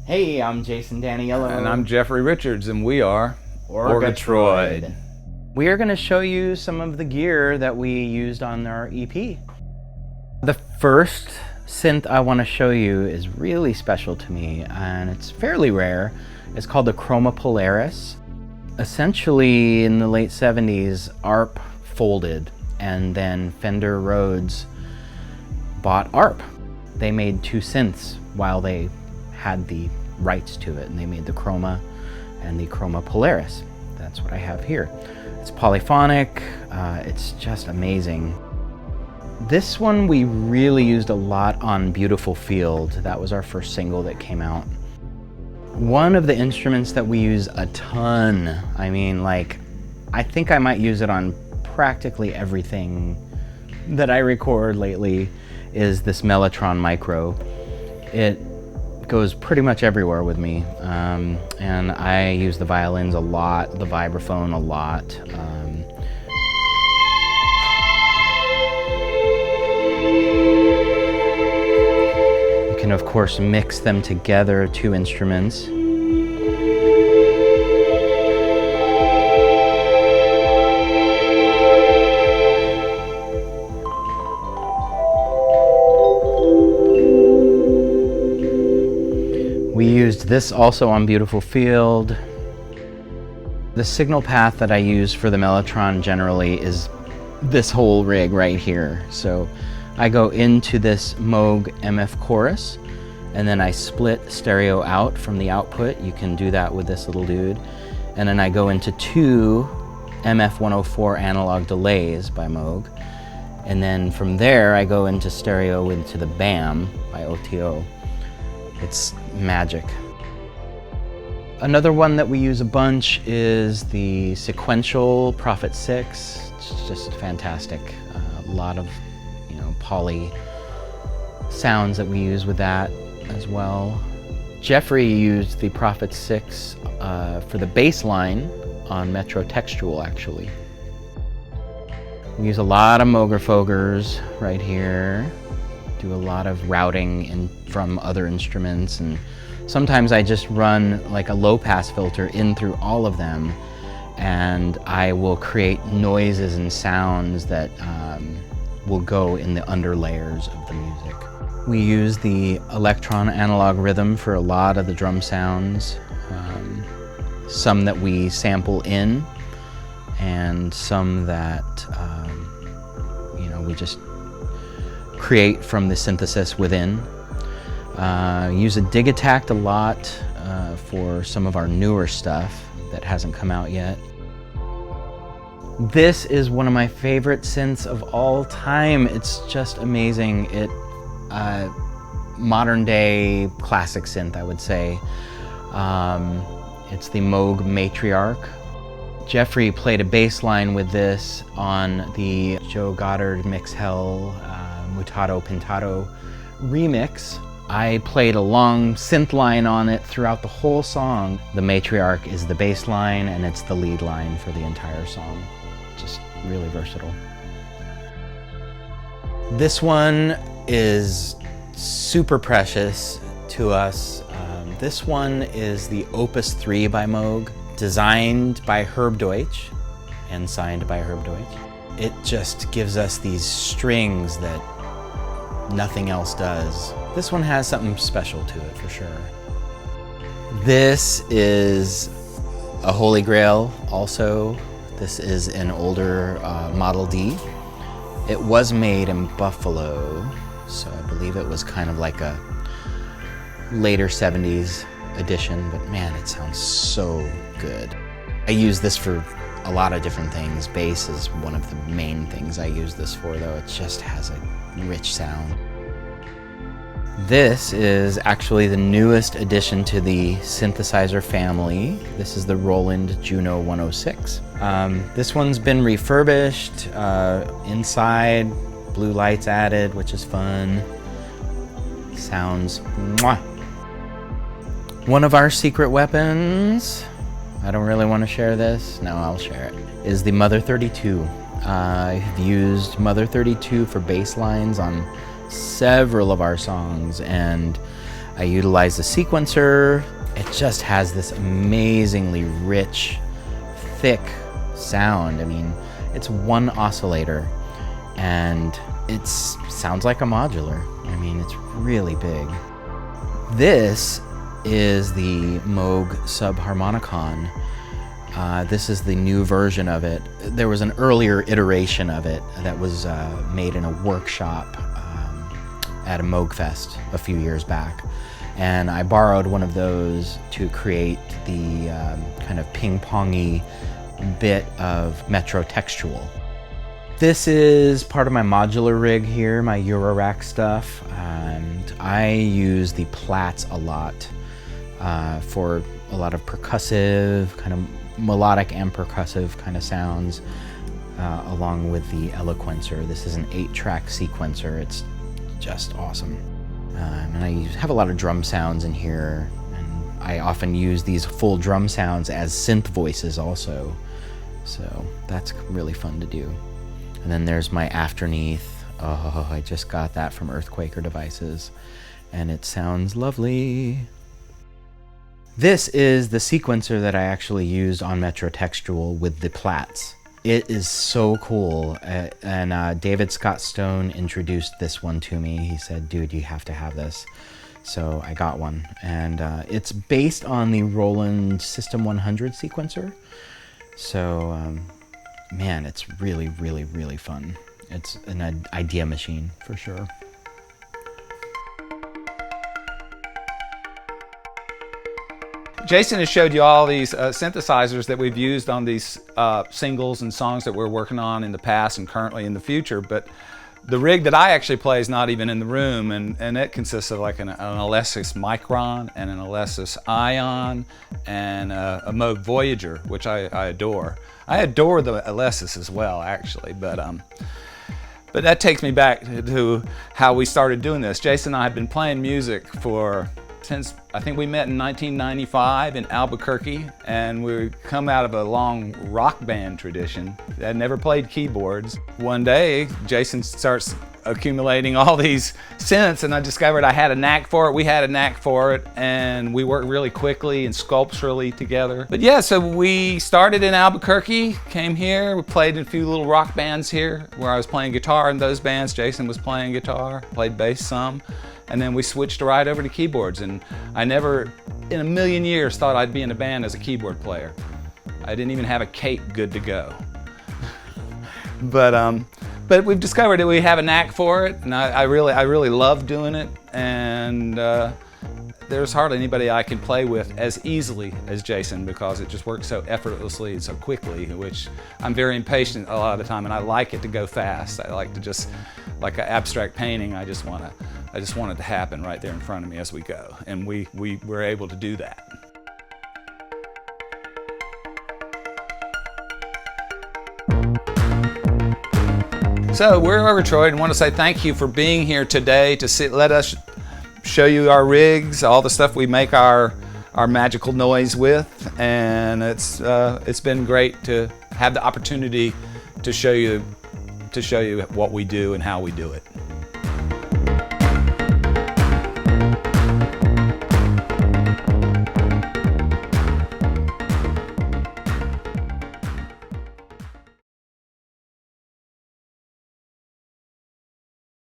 Hey, I'm Jason Daniello. And I'm Jeffrey Richards, and we are ORGATROID. We are going to show you some of the gear that we used on our EP. The first synth I want to show you is really special to me, and it's fairly rare. It's called the Chroma Polaris. Essentially, in the late 70s, ARP folded, and then Fender Rhodes bought ARP. They made two synths while they had the rights to it, and they made the Chroma and the Chroma Polaris. That's what I have here. It's polyphonic, it's just amazing. This one we really used a lot on Beautiful Field. That was our first single that came out. One of the instruments that we use a ton, I think I might use it on practically everything that I record lately, is this Mellotron Micro. It goes pretty much everywhere with me, and I use the violins a lot, the vibraphone a lot. You can of course mix them together, two instruments. We used this also on Beautiful Field. The signal path that I use for the Mellotron generally is this whole rig right here. So I go into this Moog MF chorus, and then I split stereo out from the output. You can do that with this little dude. And then I go into two MF104 analog delays by Moog. And then from there I go into stereo into the BAM by OTO. It's magic. Another one that we use a bunch is the Sequential Prophet 6. It's just fantastic. A lot of, poly sounds that we use with that as well. Jeffrey used the Prophet 6 for the bass line on Metro Textual, actually. We use a lot of Moog right here. Do a lot of routing from other instruments, and sometimes I just run like a low-pass filter in through all of them, and I will create noises and sounds that will go in the underlayers of the music. We use the Elektron analog rhythm for a lot of the drum sounds, some that we sample in, and some that we just create from the synthesis within. Use a Digitakt a lot for some of our newer stuff that hasn't come out yet. This is one of my favorite synths of all time. It's just amazing. Modern day classic synth, I would say. It's the Moog Matriarch. Jeffrey played a bass line with this on the Joe Goddard Mixhell Mutato Pintado remix. I played a long synth line on it throughout the whole song. The Matriarch is the bass line, and it's the lead line for the entire song. Just really versatile. This one is super precious to us. This one is the Opus 3 by Moog, designed by Herb Deutsch and signed by Herb Deutsch. It just gives us these strings that nothing else does. This one has something special to it for sure. This is a holy grail also. This is an older Model D. It was made in Buffalo, so I believe it was kind of like a later 70s edition, but man, it sounds so good. I use this for a lot of different things. Bass is one of the main things I use this for, though. It just has a rich sound. This is actually the newest addition to the synthesizer family. This is the Roland Juno 106. This one's been refurbished, inside, blue lights added, which is fun. Sounds mwah. One of our secret weapons, I don't really want to share this, no, I'll share it, is the Mother 32. I've used Mother 32 for bass lines on several of our songs, and I utilize the sequencer. It just has this amazingly rich, thick sound. I mean, it's one oscillator and it sounds like a modular. I mean, it's really big. This is the Moog Subharmonicon. This is the new version of it. There was an earlier iteration of it that was made in a workshop at a Moog Fest a few years back. And I borrowed one of those to create the kind of ping-pongy bit of metrotextual. This is part of my modular rig here, my Eurorack stuff. And I use the Plats a lot for a lot of percussive, kind of melodic and percussive kind of sounds, along with the Eloquencer. This is an 8-track sequencer. It's just awesome. And I have a lot of drum sounds in here, and I often use these full drum sounds as synth voices also. So that's really fun to do. And then there's my Afterneath. Oh, I just got that from Earthquaker Devices, and it sounds lovely. This is the sequencer that I actually used on metrotextual with the Plats. It is so cool, and David Scott Stone introduced this one to me. He said, dude, you have to have this. So I got one, and it's based on the Roland System 100 sequencer. So, man, it's really, really, really fun. It's an idea machine for sure. Jason has showed you all these synthesizers that we've used on these singles and songs that we're working on in the past and currently in the future, but the rig that I actually play is not even in the room, and it consists of like an Alesis Micron and an Alesis Ion and a Moog Voyager, which I adore. I adore the Alesis as well, actually, but that takes me back to how we started doing this. Jason and I have been playing music since I think we met in 1995 in Albuquerque, and we come out of a long rock band tradition. I'd never played keyboards. One day, Jason starts accumulating all these synths, and I discovered I had a knack for it. We had a knack for it, and we worked really quickly and sculpturally together. But yeah, so we started in Albuquerque, came here, we played in a few little rock bands here where I was playing guitar in those bands. Jason was playing guitar, played bass some. And then we switched right over to keyboards, and I never in a million years thought I'd be in a band as a keyboard player. I didn't even have a cape good to go. But we've discovered that we have a knack for it, and I really love doing it, and there's hardly anybody I can play with as easily as Jason, because it just works so effortlessly and so quickly, which I'm very impatient a lot of the time, and I like it to go fast. I like to just, like an abstract painting, I just want it to happen right there in front of me as we go, and we were able to do that. So we're ORGATROID and want to say thank you for being here today to let us show you our rigs, all the stuff we make our magical noise with, and it's been great to have the opportunity to show you what we do and how we do it.